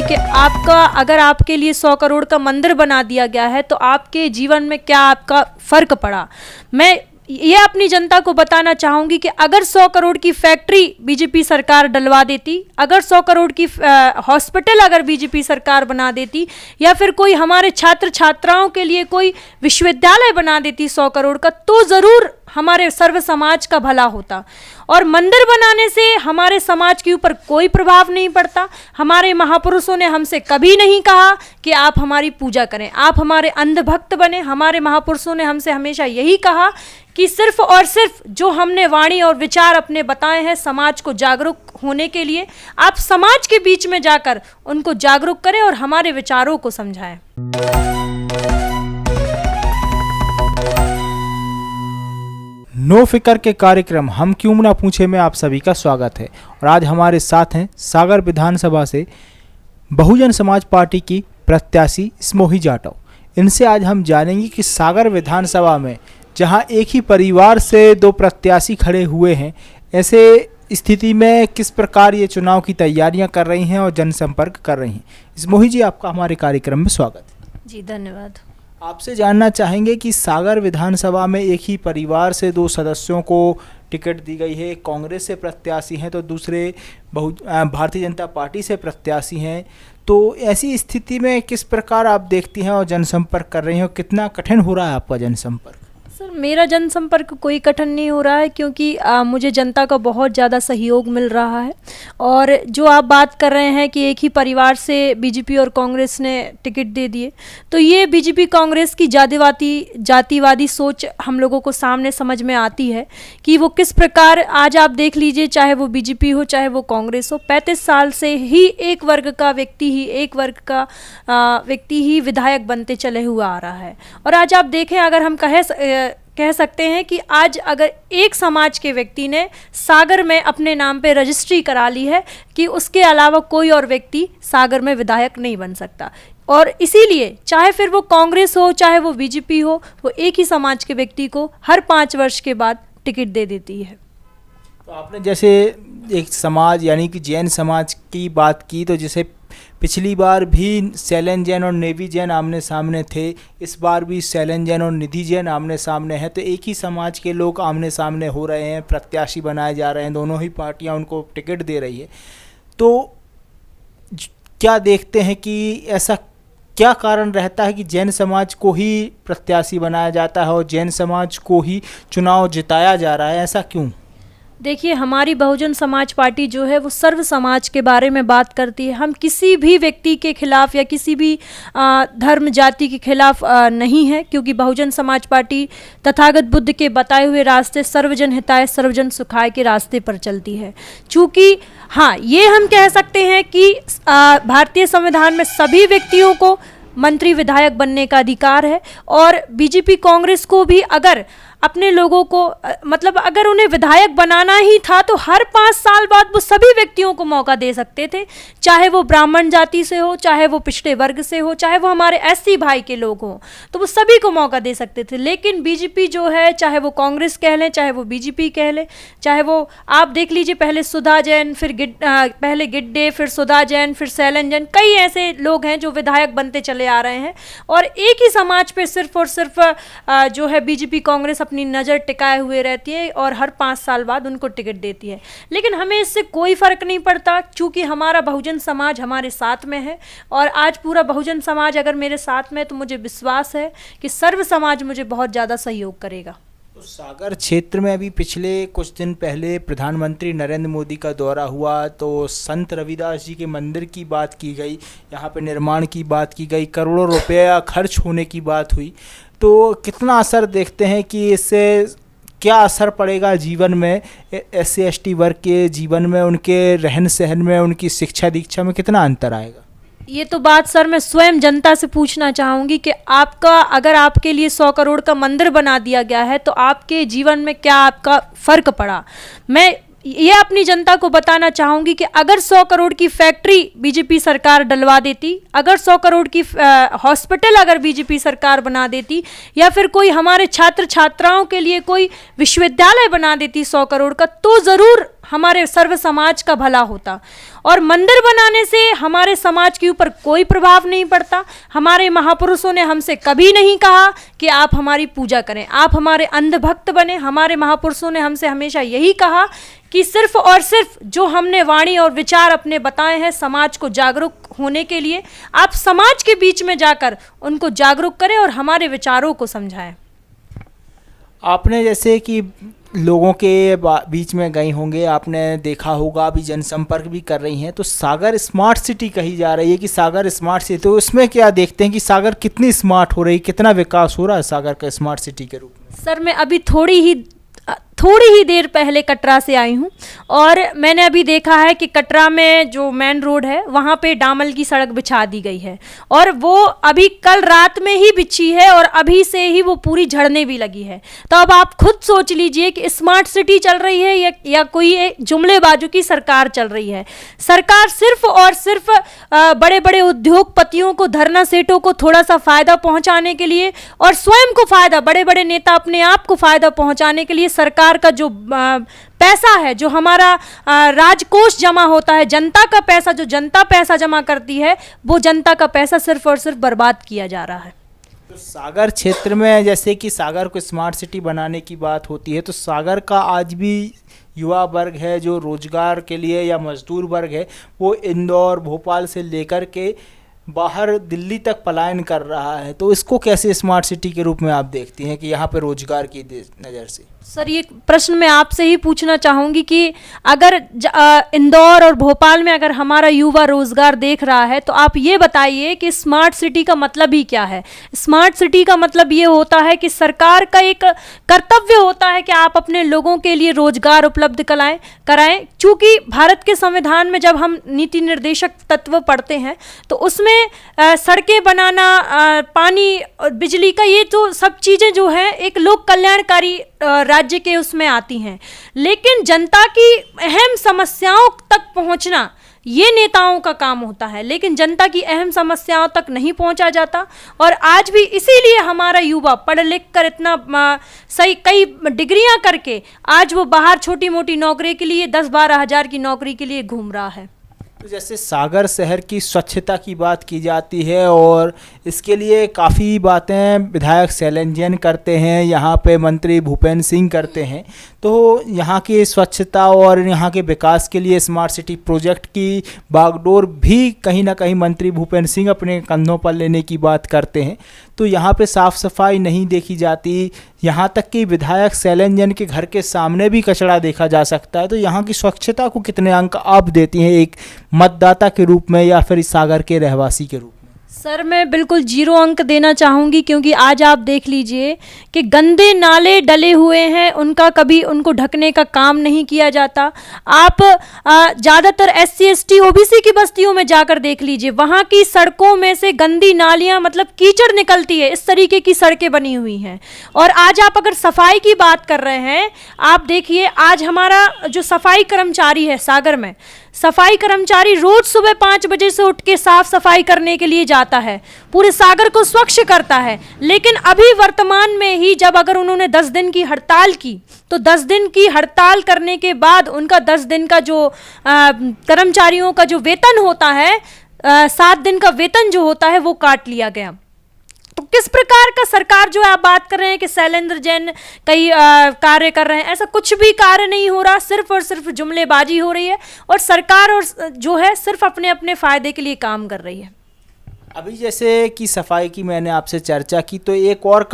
कि आपका अगर आपके लिए 100 करोड़ का मंदिर बना दिया गया है तो आपके जीवन में क्या आपका फर्क पड़ा। मैं ये अपनी जनता को बताना चाहूंगी कि अगर 100 करोड़ की फैक्ट्री बीजेपी सरकार डलवा देती, अगर 100 करोड़ की हॉस्पिटल अगर बीजेपी सरकार बना देती, या फिर कोई हमारे छात्र छात्राओं के लिए कोई विश्वविद्यालय बना देती 100 करोड़ का, तो ज़रूर हमारे सर्व समाज का भला होता। और मंदिर बनाने से हमारे समाज के ऊपर कोई प्रभाव नहीं पड़ता। हमारे महापुरुषों ने हमसे कभी नहीं कहा कि आप हमारी पूजा करें, आप हमारे अंधभक्त बने। हमारे महापुरुषों ने हमसे हमेशा यही कहा कि सिर्फ और सिर्फ जो हमने वाणी और विचार अपने बताए हैं समाज को जागरूक होने के लिए, आप समाज के बीच में जाकर उनको जागरूक करें और हमारे विचारों को समझाएं। नो फिकर के कार्यक्रम हम क्यों ना पूछे में आप सभी का स्वागत है। और आज हमारे साथ हैं सागर विधानसभा से बहुजन समाज पार्टी की प्रत्याशी स्मोही जाटव। इनसे आज हम जानेंगे कि सागर विधानसभा में जहां एक ही परिवार से दो प्रत्याशी खड़े हुए हैं, ऐसे स्थिति में किस प्रकार ये चुनाव की तैयारियां कर रही हैं और जनसंपर्क कर रही हैं। स्मोही जी, आपका हमारे कार्यक्रम में स्वागत है। जी धन्यवाद। आपसे जानना चाहेंगे कि सागर विधानसभा में एक ही परिवार से दो सदस्यों को टिकट दी गई है, कांग्रेस से प्रत्याशी हैं तो दूसरे भारतीय जनता पार्टी से प्रत्याशी हैं, तो ऐसी स्थिति में किस प्रकार आप देखती हैं और जनसंपर्क कर रही हैं, कितना कठिन हो रहा है आपका जनसंपर्क? सर, मेरा जनसंपर्क कोई कठिन नहीं हो रहा है क्योंकि मुझे जनता का बहुत ज़्यादा सहयोग मिल रहा है। और जो आप बात कर रहे हैं कि एक ही परिवार से बीजेपी और कांग्रेस ने टिकट दे दिए, तो ये बीजेपी कांग्रेस की जातिवादी सोच हम लोगों को सामने समझ में आती है कि वो किस प्रकार, आज आप देख लीजिए, चाहे वो बीजेपी हो चाहे वो कांग्रेस हो, 35 साल से ही एक वर्ग का व्यक्ति ही विधायक बनते चले हुए आ रहा है। और आज आप देखें, अगर हम कह सकते हैं कि आज अगर एक समाज के व्यक्ति ने सागर में अपने नाम पे रजिस्ट्री करा ली है कि उसके अलावा कोई और व्यक्ति सागर में विधायक नहीं बन सकता, और इसीलिए चाहे फिर वो कांग्रेस हो चाहे वो बीजेपी हो, वो एक ही समाज के व्यक्ति को हर 5 वर्ष के बाद टिकट दे देती है। तो आपने जैसे एक समाज यानी कि जैन समाज की बात की, तो जैसे पिछली बार भी शैलन जैन और नेवी जैन आमने सामने थे, इस बार भी शैलन जैन और निधि जैन आमने सामने हैं, तो एक ही समाज के लोग आमने सामने हो रहे हैं, प्रत्याशी बनाए जा रहे हैं, दोनों ही पार्टियां उनको टिकट दे रही है। तो क्या देखते हैं कि ऐसा क्या कारण रहता है कि जैन समाज को ही प्रत्याशी बनाया जाता है और जैन समाज को ही चुनाव जिताया जा रहा है, ऐसा क्यों? देखिए, हमारी बहुजन समाज पार्टी जो है वो सर्व समाज के बारे में बात करती है। हम किसी भी व्यक्ति के खिलाफ या किसी भी धर्म जाति के खिलाफ नहीं है, क्योंकि बहुजन समाज पार्टी तथागत बुद्ध के बताए हुए रास्ते सर्वजन हिताय सर्वजन सुखाय के रास्ते पर चलती है। चूँकि हाँ, ये हम कह सकते हैं कि भारतीय संविधान में सभी व्यक्तियों को मंत्री विधायक बनने का अधिकार है, और बीजेपी कांग्रेस को भी अगर अपने लोगों को मतलब अगर उन्हें विधायक बनाना ही था तो हर 5 साल बाद वो सभी व्यक्तियों को मौका दे सकते थे, चाहे वो ब्राह्मण जाति से हो, चाहे वो पिछड़े वर्ग से हो, चाहे वो हमारे एससी भाई के लोग हों, तो वो सभी को मौका दे सकते थे। लेकिन बीजेपी जो है, चाहे वो कांग्रेस कह लें चाहे वो बीजेपी कह लें, चाहे वो आप देख लीजिए, पहले सुधा जैन, फिर पहले गिड्डे, फिर सुधा जैन, फिर शैलन जैन, कई ऐसे लोग हैं जो विधायक बनते चले आ रहे हैं, और एक ही समाज पर सिर्फ और सिर्फ जो है बीजेपी कांग्रेस अपनी नज़र टिकाए हुए रहती है और हर 5 साल बाद उनको टिकट देती है। लेकिन हमें इससे कोई फ़र्क नहीं पड़ता, क्योंकि हमारा बहुजन समाज हमारे साथ में है, और आज पूरा बहुजन समाज अगर मेरे साथ में है तो मुझे विश्वास है कि सर्व समाज मुझे बहुत ज़्यादा सहयोग करेगा। तो सागर क्षेत्र में अभी पिछले कुछ दिन पहले प्रधानमंत्री नरेंद्र मोदी का दौरा हुआ, तो संत रविदास जी के मंदिर की बात की गई, यहाँ पे निर्माण की बात की गई, करोड़ों रुपया खर्च होने की बात हुई, तो कितना असर देखते हैं कि इससे क्या असर पड़ेगा जीवन में, SC ST वर्ग के जीवन में, उनके रहन सहन में, उनकी शिक्षा दीक्षा में कितना अंतर आएगा? ये तो बात सर मैं स्वयं जनता से पूछना चाहूँगी कि आपका अगर आपके लिए 100 करोड़ का मंदिर बना दिया गया है तो आपके जीवन में क्या आपका फ़र्क पड़ा। मैं ये अपनी जनता को बताना चाहूँगी कि अगर 100 करोड़ की फैक्ट्री बीजेपी सरकार डलवा देती, अगर 100 करोड़ की हॉस्पिटल अगर बीजेपी सरकार बना देती, या फिर कोई हमारे छात्र छात्राओं के लिए कोई विश्वविद्यालय बना देती 100 करोड़ का, तो ज़रूर हमारे सर्व समाज का भला होता। और मंदिर बनाने से हमारे समाज के ऊपर कोई प्रभाव नहीं पड़ता। हमारे महापुरुषों ने हमसे कभी नहीं कहा कि आप हमारी पूजा करें, आप हमारे अंधभक्त बने। हमारे महापुरुषों ने हमसे हमेशा यही कहा कि सिर्फ और सिर्फ जो हमने वाणी और विचार अपने बताए हैं समाज को जागरूक होने के लिए, आप समाज के बीच में जाकर उनको जागरूक करें और हमारे विचारों को समझाएं। आपने जैसे कि लोगों के बीच में गए होंगे, आपने देखा होगा, अभी जनसंपर्क भी कर रही हैं, तो सागर स्मार्ट सिटी कही जा रही है कि सागर स्मार्ट सिटी, तो उसमें क्या देखते हैं कि सागर कितनी स्मार्ट हो रही, कितना विकास हो रहा है सागर का स्मार्ट सिटी के रूप में? सर, मैं अभी थोड़ी ही देर पहले कटरा से आई हूँ और मैंने अभी देखा है कि कटरा में जो मेन रोड है वहाँ पे डामर की सड़क बिछा दी गई है और वो अभी कल रात में ही बिछी है और अभी से ही वो पूरी झड़ने भी लगी है। तो अब आप खुद सोच लीजिए कि स्मार्ट सिटी चल रही है या कोई एक जुमलेबाजों की सरकार चल रही है। सरकार सिर्फ और सिर्फ बड़े बड़े उद्योगपतियों को, धरना सेठों को थोड़ा सा फ़ायदा पहुँचाने के लिए और स्वयं को फ़ायदा, बड़े बड़े नेता अपने आप को फ़ायदा पहुँचाने के लिए सरकार का जो पैसा है, जो हमारा राजकोष जमा होता है, जनता का पैसा, जो जनता पैसा जमा करती है, वो जनता का पैसा सिर्फ और सिर्फ बर्बाद किया जा रहा है। तो सागर क्षेत्र में जैसे कि सागर को स्मार्ट सिटी बनाने की बात होती है, तो सागर का आज भी युवा वर्ग है जो रोजगार के लिए या मजदूर वर्ग है, वो इंदौर, भोपाल से लेकर के बाहर दिल्ली तक पलायन कर रहा है। तो इसको कैसे स्मार्ट सिटी के रूप में आप देखती हैं कि यहाँ पे रोजगार की नज़र से? सर, ये प्रश्न मैं आपसे ही पूछना चाहूँगी कि अगर इंदौर और भोपाल में अगर हमारा युवा रोजगार देख रहा है तो आप ये बताइए कि स्मार्ट सिटी का मतलब ही क्या है। स्मार्ट सिटी का मतलब ये होता है कि सरकार का एक कर्तव्य होता है कि आप अपने लोगों के लिए रोजगार उपलब्ध कराएं। चूँकि भारत के संविधान में जब हम नीति निर्देशक तत्व पढ़ते हैं तो उसमें सड़कें बनाना, पानी और बिजली का, ये तो सब चीज़ें जो हैं एक लोक कल्याणकारी राज्य के उसमें आती हैं, लेकिन जनता की अहम समस्याओं तक पहुंचना ये नेताओं का काम होता है, लेकिन जनता की अहम समस्याओं तक नहीं पहुंचा जाता। और आज भी इसीलिए हमारा युवा पढ़ लिख कर इतना सही कई डिग्रियां करके आज वो बाहर छोटी मोटी नौकरी के लिए 10-12 हज़ार की नौकरी के लिए घूम रहा है। तो जैसे सागर शहर की स्वच्छता की बात की जाती है और इसके लिए काफ़ी बातें विधायक शैलेंद्र जैन करते हैं, यहाँ पे मंत्री भूपेंद्र सिंह करते हैं, तो यहाँ की स्वच्छता और यहाँ के विकास के लिए स्मार्ट सिटी प्रोजेक्ट की बागडोर भी कहीं ना कहीं मंत्री भूपेंद्र सिंह अपने कंधों पर लेने की बात करते हैं। तो यहाँ पे साफ़ सफाई नहीं देखी जाती, यहाँ तक कि विधायक शैलेंद्र जैन के घर के सामने भी कचरा देखा जा सकता है। तो यहाँ की स्वच्छता को कितने अंक आप देती हैं एक मतदाता के रूप में या फिर सागर के रहवासी के रूप में? सर, मैं बिल्कुल 0 अंक देना चाहूँगी, क्योंकि आज आप देख लीजिए कि गंदे नाले डले हुए हैं, उनको ढकने का काम नहीं किया जाता। आप ज़्यादातर SC ST OBC की बस्तियों में जाकर देख लीजिए, वहाँ की सड़कों में से गंदी नालियाँ, मतलब कीचड़ निकलती है, इस तरीके की सड़कें बनी हुई हैं। और आज आप अगर सफाई की बात कर रहे हैं, आप देखिए आज हमारा जो सफाई कर्मचारी है सागर में, सफाई कर्मचारी रोज सुबह 5 बजे से उठ के साफ सफाई करने के लिए जाता है, पूरे सागर को स्वच्छ करता है। लेकिन अभी वर्तमान में ही जब अगर उन्होंने 10 दिन की हड़ताल की, तो 10 दिन की हड़ताल करने के बाद उनका 10 दिन का जो कर्मचारियों का जो वेतन होता है, 7 दिन का वेतन जो होता है, वो काट लिया गया। तो किस प्रकार का सरकार जो है, आप बात कर रहे हैं कि शैलेंद्र जैन कई कार्य कर रहे हैं, ऐसा कुछ भी कार्य नहीं हो रहा, सिर्फ और सिर्फ जुमलेबाजी हो रही है और सरकार और जो है सिर्फ अपने अपने फायदे के लिए काम कर रही है। अभी जैसे कि सफाई की मैंने आपसे चर्चा की, तो एक और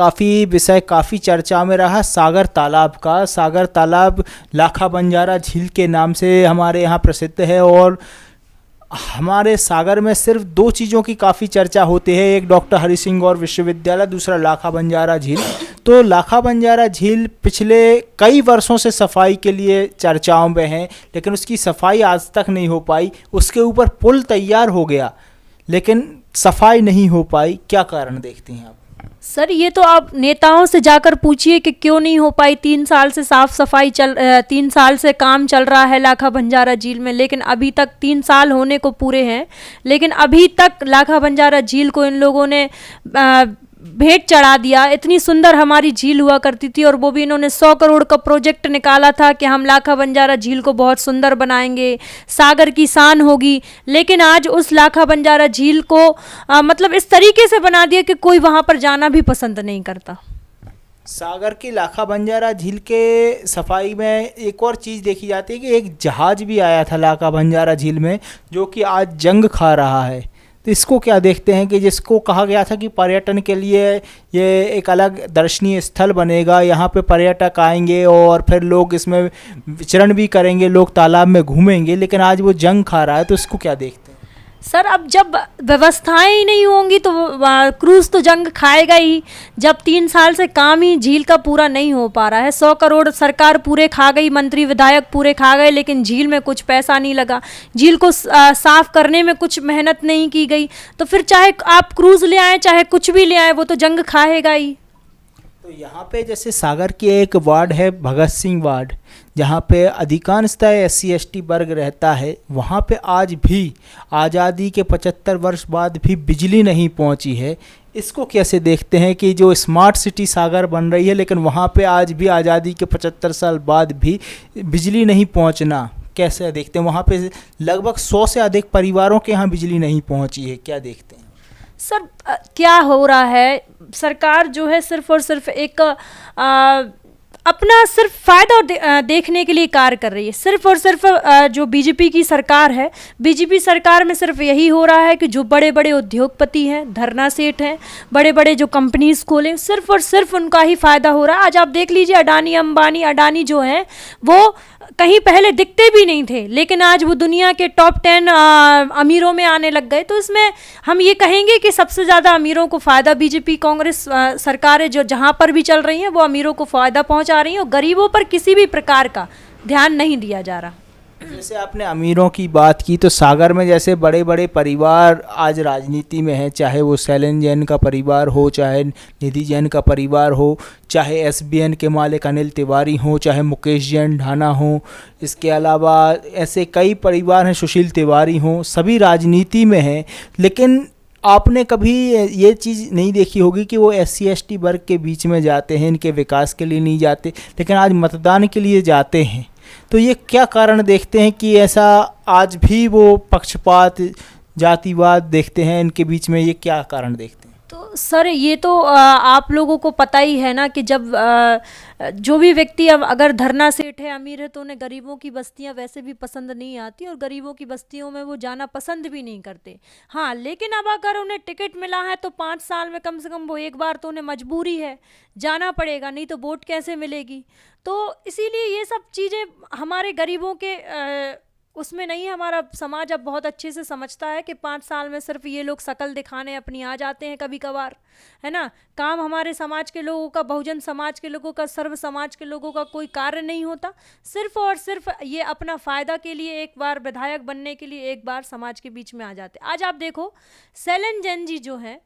विषय काफ़ी चर्चा में रहा सागर तालाब का। सागर तालाब लाखा बंजारा झील के नाम से हमारे यहाँ प्रसिद्ध है और हमारे सागर में सिर्फ 2 चीज़ों की काफ़ी चर्चा होती है, एक डॉक्टर हरि सिंह गौर विश्वविद्यालय, दूसरा लाखा बंजारा झील। तो लाखा बंजारा झील पिछले कई वर्षों से सफाई के लिए चर्चाओं में है, लेकिन उसकी सफाई आज तक नहीं हो पाई। उसके ऊपर पुल तैयार हो गया लेकिन सफाई नहीं हो पाई, क्या कारण देखती हैं आप? सर, ये तो आप नेताओं से जाकर पूछिए कि क्यों नहीं हो पाई। 3 साल से साफ सफाई 3 साल से काम चल रहा है लाखा बंजारा झील में, लेकिन अभी तक 3 साल होने को पूरे हैं, लेकिन अभी तक लाखा बंजारा झील को इन लोगों ने भेंट चढ़ा दिया। इतनी सुंदर हमारी झील हुआ करती थी और वो भी इन्होंने 100 करोड़ का प्रोजेक्ट निकाला था कि हम लाखा बंजारा झील को बहुत सुंदर बनाएंगे, सागर की शान होगी। लेकिन आज उस लाखा बंजारा झील को मतलब इस तरीके से बना दिया कि कोई वहाँ पर जाना भी पसंद नहीं करता। सागर की लाखा बंजारा झील के सफाई में एक और चीज़ देखी जाती है कि एक जहाज भी आया था लाखा बंजारा झील में, जो कि आज जंग खा रहा है। तो इसको क्या देखते हैं कि जिसको कहा गया था कि पर्यटन के लिए ये एक अलग दर्शनीय स्थल बनेगा, यहाँ पे पर्यटक आएंगे और फिर लोग इसमें विचरण भी करेंगे, लोग तालाब में घूमेंगे, लेकिन आज वो जंग खा रहा है, तो इसको क्या देखते हैं? सर, अब जब व्यवस्थाएं ही नहीं होंगी तो क्रूज़ तो जंग खाएगा ही। जब 3 साल से काम ही झील का पूरा नहीं हो पा रहा है, 100 करोड़ सरकार पूरे खा गई, मंत्री विधायक पूरे खा गए, लेकिन झील में कुछ पैसा नहीं लगा, झील को साफ करने में कुछ मेहनत नहीं की गई, तो फिर चाहे आप क्रूज़ ले आए चाहे कुछ भी ले आए, वो तो जंग खाएगा ही। तो यहाँ पे जैसे सागर की एक वार्ड है भगत सिंह वार्ड, जहाँ पे अधिकांशतः SC/ST वर्ग रहता है, वहाँ पे आज भी आज़ादी के 75 वर्ष बाद भी बिजली नहीं पहुँची है। इसको कैसे देखते हैं कि जो स्मार्ट सिटी सागर बन रही है, लेकिन वहाँ पे आज भी आज़ादी के 75 साल बाद भी बिजली नहीं पहुँचना कैसे देखते हैं? वहाँ पे लगभग 100 से अधिक परिवारों के यहाँ बिजली नहीं पहुँची है, क्या देखते हैं? सर, क्या हो रहा है, सरकार जो है सिर्फ और सिर्फ एक अपना सिर्फ फ़ायदा देखने के लिए कार्य कर रही है। सिर्फ और सिर्फ जो बीजेपी की सरकार है, बीजेपी सरकार में सिर्फ यही हो रहा है कि जो बड़े बड़े उद्योगपति हैं, धरना सेठ हैं, बड़े बड़े जो कंपनीज खोले, सिर्फ और सिर्फ उनका ही फ़ायदा हो रहा है। आज आप देख लीजिए अडानी अंबानी, अडानी जो हैं वो कहीं पहले दिखते भी नहीं थे, लेकिन आज वो दुनिया के टॉप 10 अमीरों में आने लग गए। तो इसमें हम ये कहेंगे कि सबसे ज़्यादा अमीरों को फ़ायदा बीजेपी कांग्रेस सरकारें जो जहाँ पर भी चल रही हैं वो अमीरों को फ़ायदा पहुँचा रही हैं और गरीबों पर किसी भी प्रकार का ध्यान नहीं दिया जा रहा। जैसे आपने अमीरों की बात की, तो सागर में जैसे बड़े बड़े परिवार आज राजनीति में हैं, चाहे वो शैलेन जैन का परिवार हो, चाहे निधि जैन का परिवार हो, चाहे SBN के मालिक अनिल तिवारी हो, चाहे मुकेश जैन ढाना हो, इसके अलावा ऐसे कई परिवार हैं, सुशील तिवारी हों, सभी राजनीति में हैं। लेकिन आपने कभी ये चीज़ नहीं देखी होगी कि वो SC/ST वर्ग के बीच में जाते हैं, इनके विकास के लिए नहीं जाते, लेकिन आज मतदान के लिए जाते हैं। तो ये क्या कारण देखते हैं कि ऐसा आज भी वो पक्षपात, जातिवाद देखते हैं इनके बीच में, ये क्या कारण देखते हैं? तो सर, ये तो आप लोगों को पता ही है ना कि जब जो भी व्यक्ति अब अगर धरना सेठ है, अमीर है, तो उन्हें गरीबों की बस्तियां वैसे भी पसंद नहीं आती और गरीबों की बस्तियों में वो जाना पसंद भी नहीं करते। हाँ, लेकिन अब अगर उन्हें टिकट मिला है तो 5 साल में कम से कम वो एक बार तो उन्हें मजबूरी है, जाना पड़ेगा, नहीं तो वोट कैसे मिलेगी। तो इसीलिए ये सब चीज़ें हमारे गरीबों के उसमें नहीं, हमारा समाज अब बहुत अच्छे से समझता है कि 5 साल में सिर्फ ये लोग शकल दिखाने अपनी आ जाते हैं कभी कभार, है ना। काम हमारे समाज के लोगों का, बहुजन समाज के लोगों का, सर्व समाज के लोगों का कोई कार्य नहीं होता, सिर्फ और सिर्फ ये अपना फ़ायदा के लिए, एक बार विधायक बनने के लिए एक बार समाज के बीच में आ जाते। आज आप देखो शैलेन जैन जी जो हैं,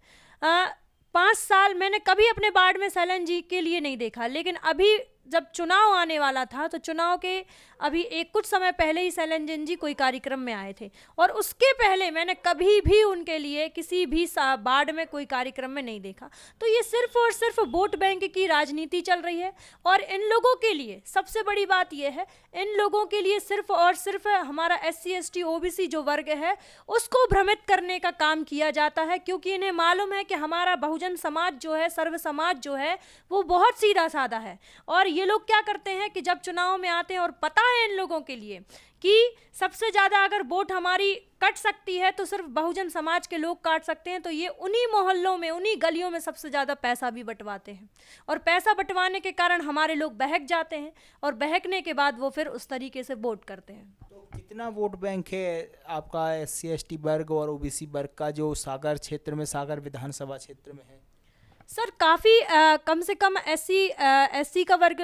5 साल मैंने कभी अपने वार्ड में शैलेन जी के लिए नहीं देखा, लेकिन अभी जब चुनाव आने वाला था तो चुनाव के अभी कुछ समय पहले ही शैलेन जैन जी कोई कार्यक्रम में आए थे और उसके पहले मैंने कभी भी उनके लिए किसी भी वार्ड में कोई कार्यक्रम में नहीं देखा। तो ये सिर्फ और सिर्फ वोट बैंक की राजनीति चल रही है और इन लोगों के लिए सबसे बड़ी बात यह है, इन लोगों के लिए सिर्फ और सिर्फ हमारा SC/ST OBC जो वर्ग है उसको भ्रमित करने का काम किया जाता है, क्योंकि इन्हें मालूम है कि हमारा बहुजन समाज जो है, सर्व समाज जो है, वो बहुत सीधा साधा है। और ये लोग क्या करते हैं कि जब चुनाव में आते हैं और पता है इन लोगों के लिए कि सबसे ज़्यादा अगर वोट हमारी कट सकती है तो सिर्फ बहुजन समाज के लोग काट सकते हैं, तो ये उन्हीं मोहल्लों में, उन्हीं गलियों में सबसे ज़्यादा पैसा भी बंटवाते हैं और पैसा बंटवाने के कारण हमारे लोग बहक जाते हैं और बहकने के बाद वो फिर उस तरीके से वोट करते हैं। तो कितना वोट बैंक है आपका SC/ST वर्ग और OBC वर्ग का जो सागर क्षेत्र में, सागर विधानसभा क्षेत्र में है? सर, काफ़ी कम से कम SC का वर्ग,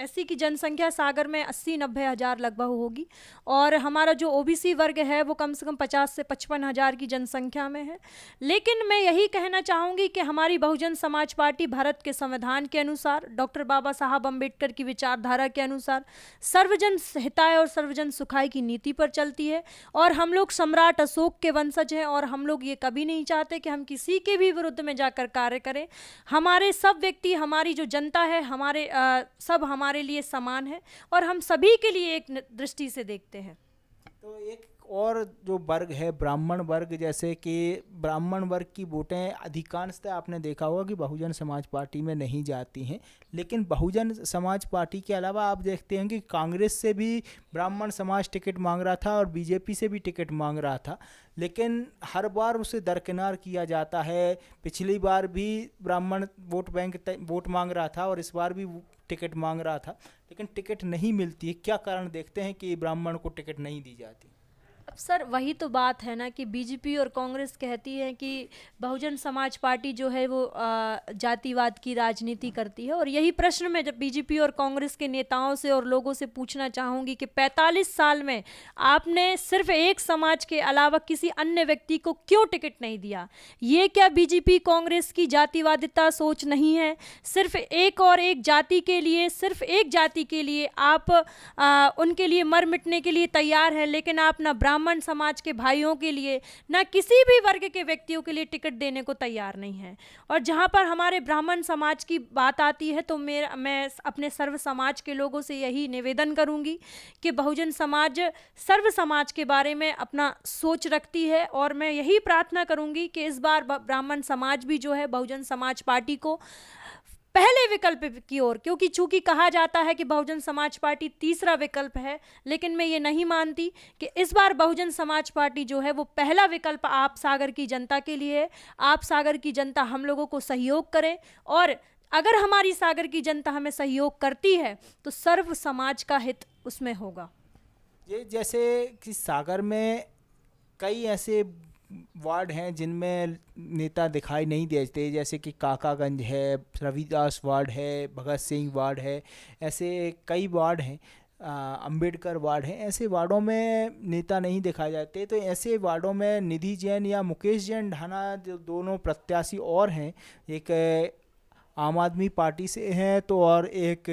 SC की जनसंख्या सागर में 80-90 हज़ार लगभग होगी और हमारा जो OBC वर्ग है वो कम से कम 50 से 55 हज़ार की जनसंख्या में है। लेकिन मैं यही कहना चाहूँगी कि हमारी बहुजन समाज पार्टी भारत के संविधान के अनुसार, डॉक्टर बाबा साहब अम्बेडकर की विचारधारा के अनुसार सर्वजन हिताय और सर्वजन सुखाय की नीति पर चलती है और हम लोग सम्राट अशोक के वंशज हैं और हम लोग ये कभी नहीं चाहते कि हम किसी के भी विरुद्ध में जाकर कार्य करें। करें। हमारे सब व्यक्ति, हमारी जो जनता है, सब हमारे लिए समान है और हम सभी के लिए एक दृष्टि से देखते हैं। तो एक और जो वर्ग है ब्राह्मण वर्ग, जैसे कि ब्राह्मण वर्ग की वोटें अधिकांशतः आपने देखा होगा कि बहुजन समाज पार्टी में नहीं जाती हैं, लेकिन बहुजन समाज पार्टी के अलावा आप देखते हैं कि कांग्रेस से भी ब्राह्मण समाज टिकट मांग रहा था और बीजेपी से भी टिकट मांग रहा था, लेकिन हर बार उसे दरकिनार किया जाता है। पिछली बार भी ब्राह्मण वोट मांग रहा था और इस बार भी टिकट मांग रहा था, लेकिन टिकट नहीं मिलती है। क्या कारण देखते हैं कि ब्राह्मण को टिकट नहीं दी जाती? अब सर वही तो बात है ना कि बीजेपी और कांग्रेस कहती है कि बहुजन समाज पार्टी जो है वो जातिवाद की राजनीति करती है, और यही प्रश्न मैं जब बीजेपी और कांग्रेस के नेताओं से और लोगों से पूछना चाहूँगी कि 45 साल में आपने सिर्फ एक समाज के अलावा किसी अन्य व्यक्ति को क्यों टिकट नहीं दिया? ये क्या बीजेपी कांग्रेस की जातिवादिता सोच नहीं है? सिर्फ एक और एक जाति के लिए, सिर्फ एक जाति के लिए आप उनके लिए मर मिटने के लिए तैयार हैं, लेकिन आप ना ब्राह्मण समाज के भाइयों के लिए, ना किसी भी वर्ग के व्यक्तियों के लिए टिकट देने को तैयार नहीं है। और जहां पर हमारे ब्राह्मण समाज की बात आती है तो मैं अपने सर्व समाज के लोगों से यही निवेदन करूंगी कि बहुजन समाज सर्व समाज के बारे में अपना सोच रखती है, और मैं यही प्रार्थना करूंगी कि इस बार ब्राह्मण समाज भी जो है बहुजन समाज पार्टी को पहले विकल्प की ओर, क्योंकि चूंकि कहा जाता है कि बहुजन समाज पार्टी तीसरा विकल्प है, लेकिन मैं ये नहीं मानती कि इस बार बहुजन समाज पार्टी जो है वो पहला विकल्प आप सागर की जनता के लिए है। आप सागर की जनता हम लोगों को सहयोग करें, और अगर हमारी सागर की जनता हमें सहयोग करती है तो सर्व समाज का हित उसमें होगा। ये जैसे कि सागर में कई ऐसे वार्ड हैं जिनमें नेता दिखाई नहीं देते, जैसे कि काकागंज है, रविदास वार्ड है, भगत सिंह वार्ड है, ऐसे कई वार्ड हैं, अंबेडकर वार्ड है। ऐसे वार्डों में नेता नहीं दिखाए जाते। तो ऐसे वार्डों में निधि जैन या मुकेश जैन ढाना जो दोनों प्रत्याशी और हैं, एक आम आदमी पार्टी से हैं तो और एक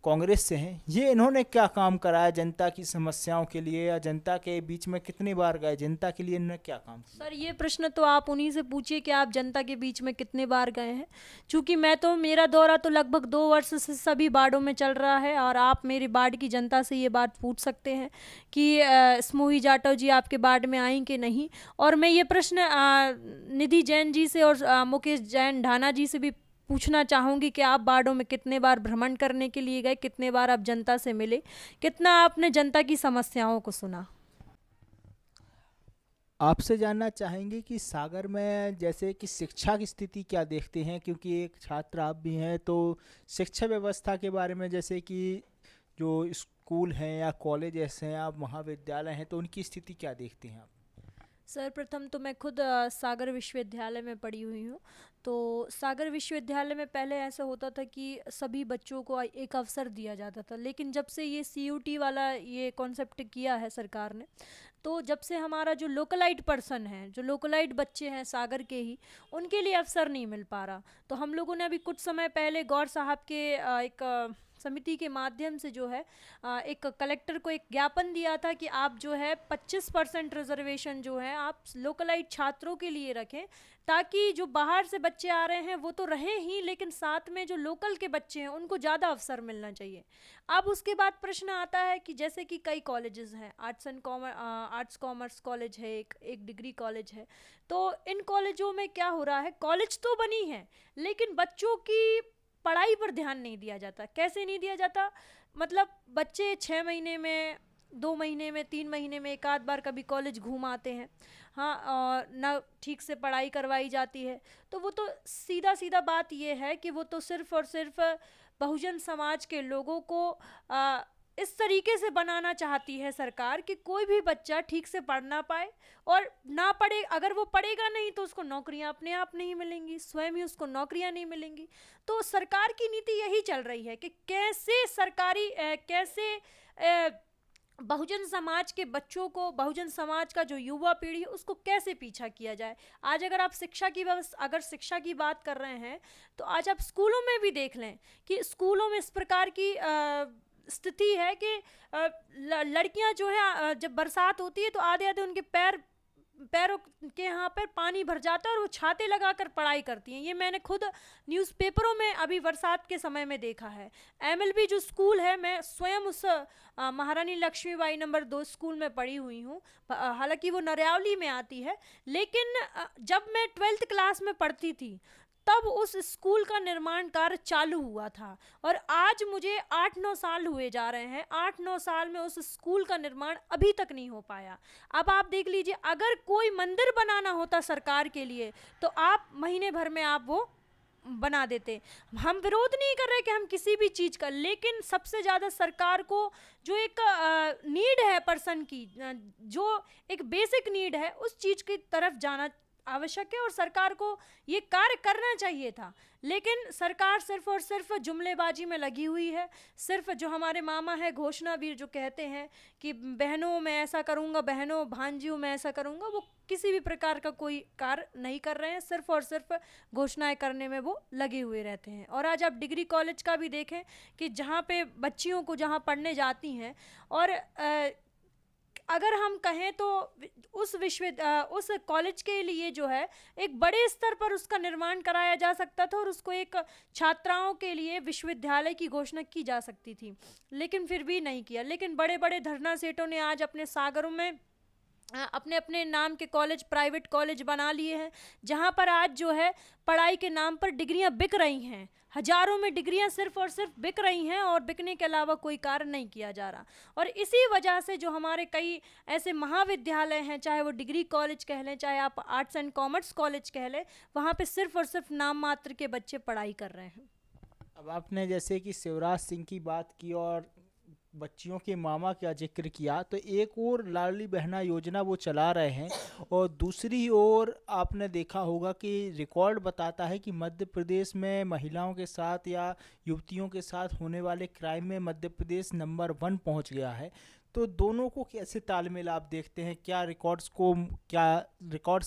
कांग्रेस से हैं, ये इन्होंने क्या काम कराया जनता की समस्याओं के लिए, या जनता के बीच में कितनी बार गए, जनता के लिए इन्होंने क्या काम किया? सर ये प्रश्न तो आप उन्हीं से पूछिए कि आप जनता के बीच में कितने बार गए हैं, क्योंकि मेरा दौरा तो लगभग 2 वर्ष से सभी वार्डों में चल रहा है, और आप मेरी वार्ड की जनता से ये बात पूछ सकते हैं कि स्मोही जाटव जी आपके वार्ड में आई कि नहीं। और मैं ये प्रश्न निधि जैन जी से और मुकेश जैन ढाना जी से भी पूछना चाहूँगी कि आप वार्डों में कितने बार भ्रमण करने के लिए गए, कितने बार आप जनता से मिले, कितना आपने जनता की समस्याओं को सुना। आपसे जानना चाहेंगे कि सागर में जैसे कि शिक्षा की स्थिति क्या देखते हैं, क्योंकि एक छात्र आप भी हैं, तो शिक्षा व्यवस्था के बारे में, जैसे कि जो स्कूल हैं या कॉलेजेस हैं या महाविद्यालय हैं, तो उनकी स्थिति क्या देखते हैं आप? सर प्रथम तो मैं खुद सागर विश्वविद्यालय में पढ़ी हुई हूँ। तो सागर विश्वविद्यालय में पहले ऐसा होता था कि सभी बच्चों को एक अवसर दिया जाता था, लेकिन जब से ये CUT वाला ये कॉन्सेप्ट किया है सरकार ने, तो जब से हमारा जो लोकलाइट पर्सन है, जो लोकलाइट बच्चे हैं सागर के ही, उनके लिए अवसर नहीं मिल पा रहा। तो हम लोगों ने अभी कुछ समय पहले गौर साहब के एक समिति के माध्यम से जो है एक कलेक्टर को एक ज्ञापन दिया था कि आप जो है 25% रिजर्वेशन जो है आप लोकलाइट छात्रों के लिए रखें, ताकि जो बाहर से बच्चे आ रहे हैं वो तो रहें ही, लेकिन साथ में जो लोकल के बच्चे हैं उनको ज़्यादा अवसर मिलना चाहिए। अब उसके बाद प्रश्न आता है कि जैसे कि कई कॉलेजेस हैं, आर्ट्स कॉमर्स कॉलेज है, एक डिग्री कॉलेज है, तो इन कॉलेजों में क्या हो रहा है, कॉलेज तो बनी है लेकिन बच्चों की पढ़ाई पर ध्यान नहीं दिया जाता। कैसे नहीं दिया जाता, मतलब बच्चे 6 महीने में, 2 महीने में, 3 महीने में एक आध बार कभी कॉलेज घूम आते हैं, हाँ, और ना ठीक से पढ़ाई करवाई जाती है। तो वो तो सीधा बात ये है कि वो तो सिर्फ और सिर्फ बहुजन समाज के लोगों को इस तरीके से बनाना चाहती है सरकार कि कोई भी बच्चा ठीक से पढ़ ना पाए, और ना पढ़े, अगर वो पढ़ेगा नहीं तो उसको नौकरियां अपने आप नहीं मिलेंगी, स्वयं ही उसको नौकरियां नहीं मिलेंगी। तो सरकार की नीति यही चल रही है कि कैसे बहुजन समाज के बच्चों को, बहुजन समाज का जो युवा पीढ़ी है उसको कैसे पीछा किया जाए। आज अगर आप शिक्षा की बात कर रहे हैं तो आज आप स्कूलों में भी देख लें कि स्कूलों में इस प्रकार की स्थिति है कि लड़कियां जो है जब बरसात होती है तो आधे उनके पैर पैरों के यहाँ पर पानी भर जाता है और वो छाते लगाकर पढ़ाई करती हैं। ये मैंने खुद न्यूज़पेपरों में अभी बरसात के समय में देखा है। एमएलबी जो स्कूल है, मैं स्वयं उस महारानी लक्ष्मीबाई नंबर 2 स्कूल में पढ़ी हुई हूँ, हालांकि वो नरयावली में आती है, लेकिन जब मैं 12th क्लास में पढ़ती थी तब उस स्कूल का निर्माण कार्य चालू हुआ था और आज मुझे 8-9 साल हुए जा रहे हैं। 8-9 साल में उस स्कूल का निर्माण अभी तक नहीं हो पाया। अब आप देख लीजिए, अगर कोई मंदिर बनाना होता सरकार के लिए तो आप महीने भर में आप वो बना देते। हम विरोध नहीं कर रहे कि हम किसी भी चीज़ का, लेकिन सबसे ज़्यादा सरकार को जो एक नीड है पर्सन की, जो एक बेसिक नीड है, उस चीज़ की तरफ जाना आवश्यक है और सरकार को ये कार्य करना चाहिए था। लेकिन सरकार सिर्फ और सिर्फ जुमलेबाजी में लगी हुई है। सिर्फ जो हमारे मामा है घोषणावीर, जो कहते हैं कि बहनों मैं ऐसा करूँगा, बहनों भांजियों मैं ऐसा करूँगा, वो किसी भी प्रकार का कोई कार्य नहीं कर रहे हैं। सिर्फ और सिर्फ घोषणाएं करने में वो लगे हुए रहते हैं। और आज आप डिग्री कॉलेज का भी देखें कि जहाँ पे बच्चियों को जहाँ पढ़ने जाती हैं, और अगर हम कहें तो उस कॉलेज के लिए जो है एक बड़े स्तर पर उसका निर्माण कराया जा सकता था और उसको एक छात्राओं के लिए विश्वविद्यालय की घोषणा की जा सकती थी, लेकिन फिर भी नहीं किया। लेकिन बड़े बड़े धरना सेठों ने आज अपने सागरों में अपने अपने नाम के कॉलेज, प्राइवेट कॉलेज बना लिए हैं, जहां पर आज जो है पढ़ाई के नाम पर डिग्रियां बिक रही हैं। हजारों में डिग्रियां सिर्फ और सिर्फ बिक रही हैं और बिकने के अलावा कोई कार्य नहीं किया जा रहा। और इसी वजह से जो हमारे कई ऐसे महाविद्यालय हैं, चाहे वो डिग्री कॉलेज कह लें, चाहे आप आर्ट्स एंड कॉमर्स कॉलेज कह लें, वहाँ पे सिर्फ और सिर्फ नाम मात्र के बच्चे पढ़ाई कर रहे हैं। अब आपने जैसे कि शिवराज सिंह की बात की और बच्चियों के मामा का जिक्र किया, तो एक और लाडली बहना योजना वो चला रहे हैं और दूसरी ओर आपने देखा होगा कि रिकॉर्ड बताता है कि मध्य प्रदेश में महिलाओं के साथ या युवतियों के साथ होने वाले क्राइम में मध्य प्रदेश नंबर 1 पहुंच गया है। तो दोनों को कैसे तालमेल आप देखते हैं? क्या रिकॉर्ड्स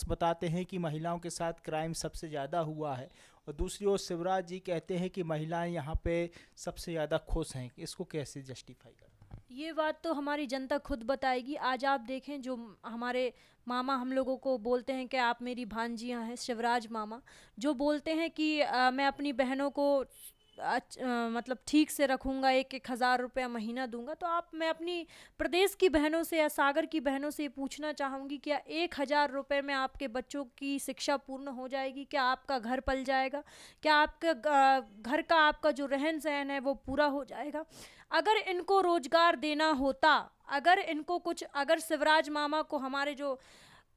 बताते हैं कि महिलाओं के साथ क्राइम सबसे ज़्यादा हुआ है, और दूसरी ओर शिवराज जी कहते हैं कि महिलाएं यहाँ पे सबसे ज़्यादा खुश हैं? इसको कैसे जस्टिफाई करें? ये बात तो हमारी जनता खुद बताएगी। आज आप देखें, जो हमारे मामा हम लोगों को बोलते हैं कि आप मेरी भांजियाँ हैं, शिवराज मामा जो बोलते हैं कि मैं अपनी बहनों को मतलब ठीक से रखूँगा, 1,000 रुपया महीना दूंगा। तो मैं अपनी प्रदेश की बहनों से या सागर की बहनों से ये पूछना चाहूँगी, क्या 1,000 रुपये में आपके बच्चों की शिक्षा पूर्ण हो जाएगी? क्या आपका घर पल जाएगा? क्या आपका घर का आपका जो रहन सहन है वो पूरा हो जाएगा? अगर इनको रोजगार देना होता, अगर शिवराज मामा को हमारे जो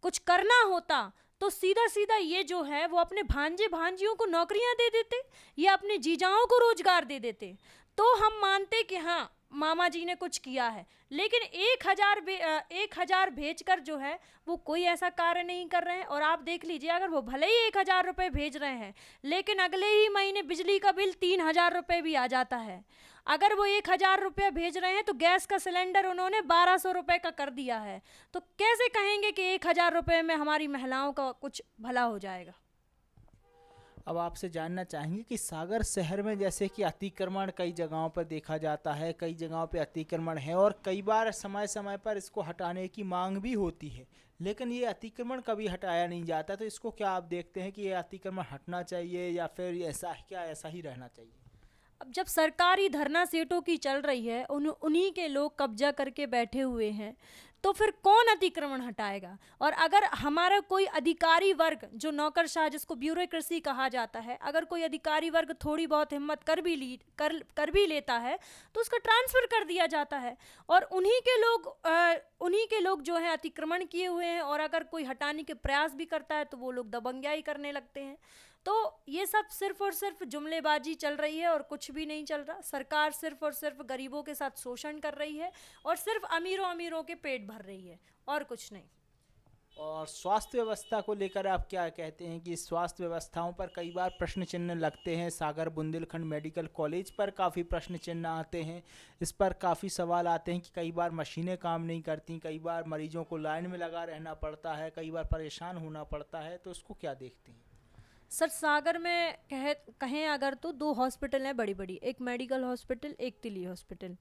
कुछ करना होता, तो सीधा सीधा ये जो है वो अपने भांजे भांजियों को नौकरियां दे देते या अपने जीजाओं को रोजगार दे देते, तो हम मानते कि हाँ मामा जी ने कुछ किया है। लेकिन 1,000 भेजकर जो है वो कोई ऐसा कार्य नहीं कर रहे हैं। और आप देख लीजिए, अगर वो भले ही 1,000 रुपये भेज रहे हैं, लेकिन अगले ही महीने बिजली का बिल 3,000 रुपये भी आ जाता है। अगर वो 1,000 रुपये भेज रहे हैं तो गैस का सिलेंडर उन्होंने 1,200 रुपये का कर दिया है। तो कैसे कहेंगे कि 1,000 रुपये में हमारी महिलाओं का कुछ भला हो जाएगा? अब आपसे जानना चाहेंगे कि सागर शहर में जैसे कि अतिक्रमण कई जगहों पर देखा जाता है, कई जगहों पे अतिक्रमण है और कई बार समय समय पर इसको हटाने की मांग भी होती है, लेकिन ये अतिक्रमण कभी हटाया नहीं जाता। तो इसको क्या आप देखते हैं कि ये अतिक्रमण हटना चाहिए या फिर ऐसा ही रहना चाहिए? अब जब सरकारी धरना सेठों की चल रही है, उन्हीं के लोग कब्जा करके बैठे हुए हैं, तो फिर कौन अतिक्रमण हटाएगा? और अगर हमारा कोई अधिकारी वर्ग जो नौकरशाह, जिसको ब्यूरोक्रेसी कहा जाता है, अगर कोई अधिकारी वर्ग थोड़ी बहुत हिम्मत कर भी लेता है तो उसका ट्रांसफ़र कर दिया जाता है और उन्हीं के लोग जो हैं अतिक्रमण किए हुए हैं। और अगर कोई हटाने के प्रयास भी करता है तो वो लोग दबंगियाई करने लगते हैं। तो ये सब सिर्फ और सिर्फ जुमलेबाजी चल रही है और कुछ भी नहीं चल रहा। सरकार सिर्फ और सिर्फ गरीबों के साथ शोषण कर रही है और सिर्फ अमीरों के पेट भर रही है और कुछ नहीं। और स्वास्थ्य व्यवस्था को लेकर आप क्या कहते हैं कि स्वास्थ्य व्यवस्थाओं पर कई बार प्रश्न चिन्ह लगते हैं? सागर बुंदेलखंड मेडिकल कॉलेज पर काफ़ी प्रश्न चिन्ह आते हैं, इस पर काफ़ी सवाल आते हैं कि कई बार मशीनें काम नहीं करती, कई बार मरीजों को लाइन में लगा रहना पड़ता है, कई बार परेशान होना पड़ता है। तो उसको क्या देखते हैं? सर, सागर में कहें अगर तो 2 हॉस्पिटल हैं बड़ी बड़ी, एक मेडिकल हॉस्पिटल, एक तिली हॉस्पिटल,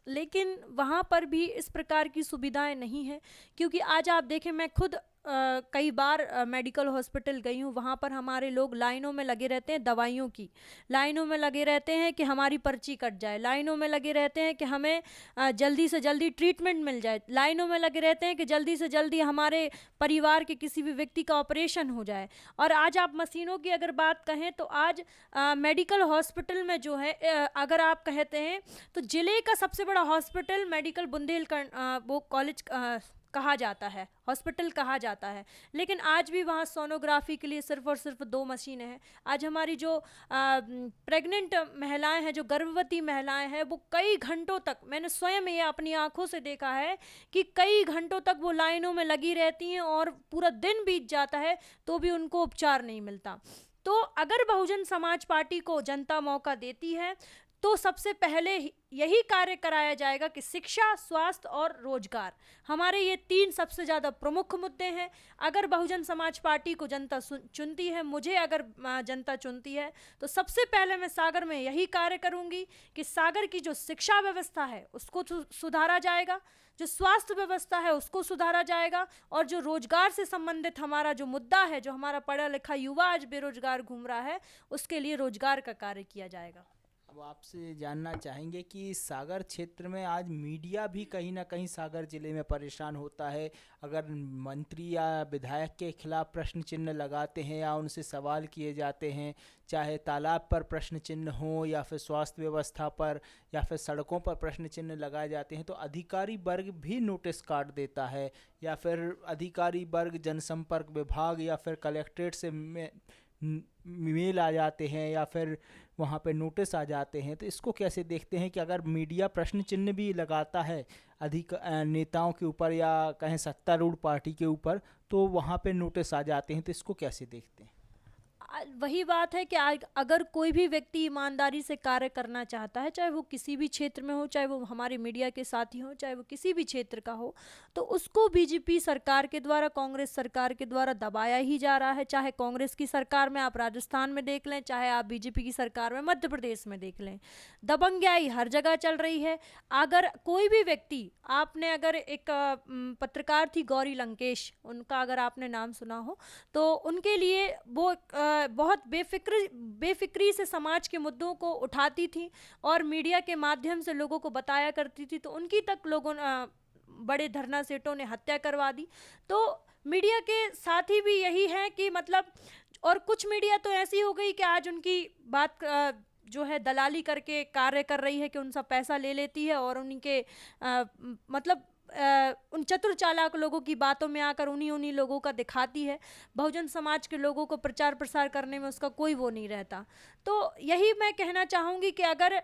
लेकिन वहाँ पर भी इस प्रकार की सुविधाएं नहीं हैं। क्योंकि आज आप देखें, मैं खुद कई बार मेडिकल हॉस्पिटल गई हूँ, वहाँ पर हमारे लोग लाइनों में लगे रहते हैं, दवाइयों की लाइनों में लगे रहते हैं कि हमारी पर्ची कट जाए, लाइनों में लगे रहते हैं कि हमें जल्दी से जल्दी ट्रीटमेंट मिल जाए, लाइनों में लगे रहते हैं कि जल्दी से जल्दी हमारे परिवार के किसी भी व्यक्ति का ऑपरेशन हो जाए। और आज आप मशीनों की अगर बात कहें तो आज मेडिकल हॉस्पिटल में जो है अगर आप कहते हैं तो जिले का सबसे बड़ा हॉस्पिटल मेडिकल बुंदेलखंड वो कॉलेज कहा जाता है, हॉस्पिटल कहा जाता है, लेकिन आज भी वहाँ सोनोग्राफी के लिए सिर्फ और सिर्फ 2 मशीनें हैं। आज हमारी जो प्रेग्नेंट महिलाएं हैं, जो गर्भवती महिलाएं हैं, वो कई घंटों तक, मैंने स्वयं ये अपनी आंखों से देखा है कि कई घंटों तक वो लाइनों में लगी रहती हैं और पूरा दिन बीत जाता है तो भी उनको उपचार नहीं मिलता। तो अगर बहुजन समाज पार्टी को जनता मौका देती है तो सबसे पहले यही कार्य कराया जाएगा कि शिक्षा, स्वास्थ्य और रोजगार, हमारे ये 3 सबसे ज़्यादा प्रमुख मुद्दे हैं। अगर बहुजन समाज पार्टी को जनता चुनती है, मुझे अगर जनता चुनती है, तो सबसे पहले मैं सागर में यही कार्य करूंगी कि सागर की जो शिक्षा व्यवस्था है उसको सुधारा जाएगा, जो स्वास्थ्य व्यवस्था है उसको सुधारा जाएगा, और जो रोजगार से संबंधित हमारा जो मुद्दा है, जो हमारा पढ़ा लिखा युवा आज बेरोजगार घूम रहा है, उसके लिए रोजगार का कार्य किया जाएगा। अब आपसे जानना चाहेंगे कि सागर क्षेत्र में आज मीडिया भी कहीं ना कहीं सागर जिले में परेशान होता है। अगर मंत्री या विधायक के खिलाफ प्रश्न चिन्ह लगाते हैं या उनसे सवाल किए जाते हैं, चाहे तालाब पर प्रश्न चिन्ह हो या फिर स्वास्थ्य व्यवस्था पर या फिर सड़कों पर प्रश्न चिन्ह लगाए जाते हैं, तो अधिकारी वर्ग भी नोटिस काट देता है, या फिर अधिकारी वर्ग जनसंपर्क विभाग या फिर कलेक्ट्रेट से मेल आ जाते हैं या फिर वहाँ पे नोटिस आ जाते हैं। तो इसको कैसे देखते हैं कि अगर मीडिया प्रश्न चिन्ह भी लगाता है नेताओं के ऊपर या कहें सत्तारूढ़ पार्टी के ऊपर, तो वहाँ पे नोटिस आ जाते हैं, तो इसको कैसे देखते हैं? वही बात है कि अगर कोई भी व्यक्ति ईमानदारी से कार्य करना चाहता है, चाहे वो किसी भी क्षेत्र में हो, चाहे वो हमारे मीडिया के साथी हो, चाहे वो किसी भी क्षेत्र का हो, तो उसको बीजेपी सरकार के द्वारा, कांग्रेस सरकार के द्वारा दबाया ही जा रहा है। चाहे कांग्रेस की सरकार में आप राजस्थान में देख लें, चाहे आप बीजेपी की सरकार में मध्य प्रदेश में देख लें, दबंगई हर जगह चल रही है। अगर कोई भी व्यक्ति, आपने अगर एक पत्रकार थी गौरी लंकेश, उनका अगर आपने नाम सुना हो, तो उनके लिए वो बहुत बेफिक्री से समाज के मुद्दों को उठाती थी और मीडिया के माध्यम से लोगों को बताया करती थी, तो उनकी तक लोगों बड़े धरना सेठों ने हत्या करवा दी। तो मीडिया के साथी भी यही है कि मतलब, और कुछ मीडिया तो ऐसी हो गई कि आज उनकी बात जो है दलाली करके कार्य कर रही है कि उनसे पैसा ले लेती है और उनके मतलब उन चतुर चालाक लोगों की बातों में आकर उन्हीं लोगों का दिखाती है। बहुजन समाज के लोगों को प्रचार प्रसार करने में उसका कोई वो नहीं रहता। तो यही मैं कहना चाहूँगी कि अगर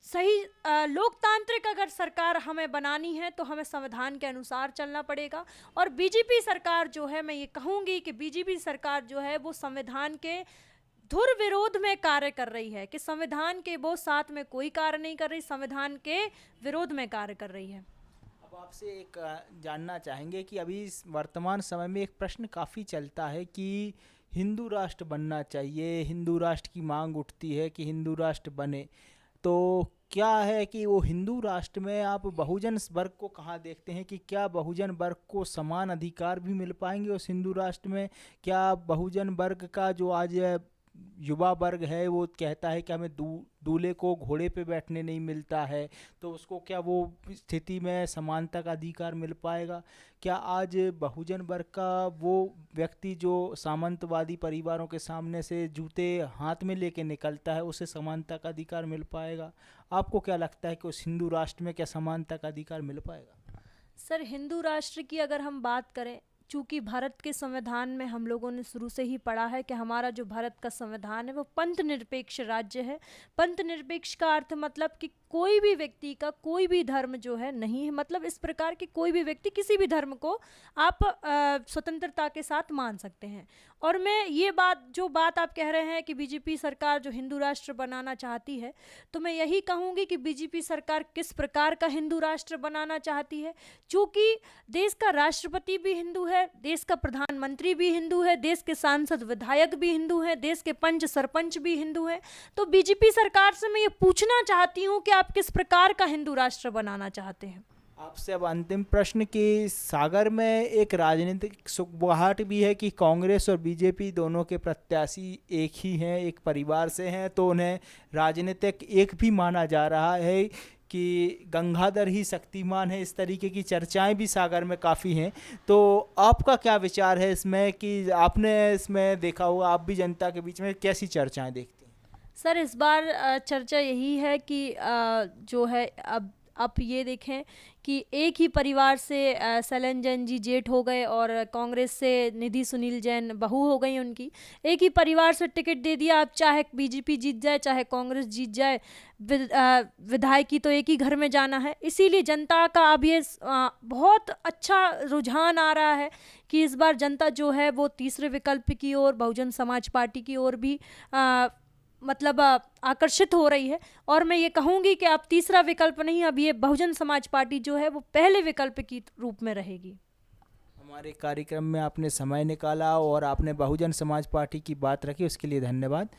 सही लोकतांत्रिक अगर सरकार हमें बनानी है तो हमें संविधान के अनुसार चलना पड़ेगा। और बीजेपी सरकार जो है, मैं ये कहूँगी कि बीजेपी सरकार जो है वो संविधान के धुर विरोध में कार्य कर रही है, कि संविधान के वो साथ में कोई कार्य नहीं कर रही, संविधान के विरोध में कार्य कर रही है। अब आपसे एक जानना चाहेंगे कि अभी वर्तमान समय में एक प्रश्न काफ़ी चलता है कि हिंदू राष्ट्र बनना चाहिए, हिंदू राष्ट्र की मांग उठती है कि हिंदू राष्ट्र बने, तो क्या है कि वो हिंदू राष्ट्र में आप बहुजन वर्ग को कहाँ देखते हैं कि क्या बहुजन वर्ग को समान अधिकार भी मिल पाएंगे उस हिंदू राष्ट्र में? क्या बहुजन वर्ग का जो आज युवा वर्ग है वो कहता है कि हमें दूल्हे को घोड़े पे बैठने नहीं मिलता है, तो उसको क्या वो स्थिति में समानता का अधिकार मिल पाएगा? क्या आज बहुजन वर्ग का वो व्यक्ति जो सामंतवादी परिवारों के सामने से जूते हाथ में लेके निकलता है, उसे समानता का अधिकार मिल पाएगा? आपको क्या लगता है कि उस हिंदू राष्ट्र में क्या समानता का अधिकार मिल पाएगा? सर, हिंदू राष्ट्र की अगर हम बात करें, चूँकि भारत के संविधान में हम लोगों ने शुरू से ही पढ़ा है कि हमारा जो भारत का संविधान है वो पंथ निरपेक्ष राज्य है। पंथ निरपेक्ष का अर्थ मतलब कि कोई भी व्यक्ति का कोई भी धर्म जो है नहीं है, मतलब इस प्रकार के कोई भी व्यक्ति किसी भी धर्म को आप स्वतंत्रता के साथ मान सकते हैं। और मैं ये जो बात आप कह रहे हैं कि बीजेपी सरकार जो हिंदू राष्ट्र बनाना चाहती है, तो मैं यही कहूँगी कि बीजेपी सरकार किस प्रकार का हिंदू राष्ट्र बनाना चाहती है। चूँकि देश का राष्ट्रपति भी हिंदू है, देश का प्रधानमंत्री भी हिंदू है, देश के सांसद विधायक भी हिंदू हैं, देश के पंच सरपंच भी हिंदू हैं, तो बीजेपी सरकार से मैं ये पूछना चाहती हूँ कि आप किस प्रकार का हिंदू राष्ट्र बनाना चाहते हैं? आपसे अब अंतिम प्रश्न कि सागर में एक राजनीतिक सुखबुगाहट भी है कि कांग्रेस और बीजेपी दोनों के प्रत्याशी एक ही हैं, एक परिवार से हैं, तो उन्हें राजनीतिक एक भी माना जा रहा है कि गंगाधर ही शक्तिमान है। इस तरीके की चर्चाएं भी सागर में काफ़ी हैं, तो आपका क्या विचार है इसमें कि आपने इसमें देखा होगा, आप भी जनता के बीच में कैसी चर्चाएं देखती हैं? सर इस बार चर्चा यही है कि जो है अब आप ये देखें कि एक ही परिवार से शैलेंद्र जैन जी जेठ हो गए और कांग्रेस से निधि सुनील जैन बहू हो गई उनकी। एक ही परिवार से टिकट दे दिया, अब चाहे बीजेपी जीत जाए चाहे कांग्रेस जीत जाए, विधायकी तो एक ही घर में जाना है। इसीलिए जनता का अब ये बहुत अच्छा रुझान आ रहा है कि इस बार जनता जो है वो तीसरे विकल्प की ओर, बहुजन समाज पार्टी की ओर भी मतलब आकर्षित हो रही है। और मैं ये कहूँगी कि अब तीसरा विकल्प नहीं, अब ये बहुजन समाज पार्टी जो है वो पहले विकल्प की रूप में रहेगी। हमारे कार्यक्रम में आपने समय निकाला और आपने बहुजन समाज पार्टी की बात रखी, उसके लिए धन्यवाद।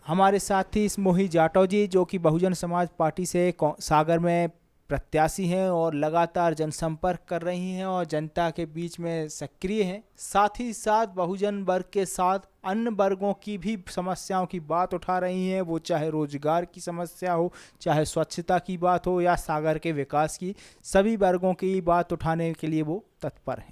हमारे साथी मोही जाटव जी, जो कि बहुजन समाज पार्टी से सागर में प्रत्याशी हैं और लगातार जनसंपर्क कर रही हैं और जनता के बीच में सक्रिय हैं, साथ ही साथ बहुजन वर्ग के साथ अन्य वर्गों की भी समस्याओं की बात उठा रही हैं, वो चाहे रोजगार की समस्या हो, चाहे स्वच्छता की बात हो या सागर के विकास की, सभी वर्गों की बात उठाने के लिए वो तत्पर हैं।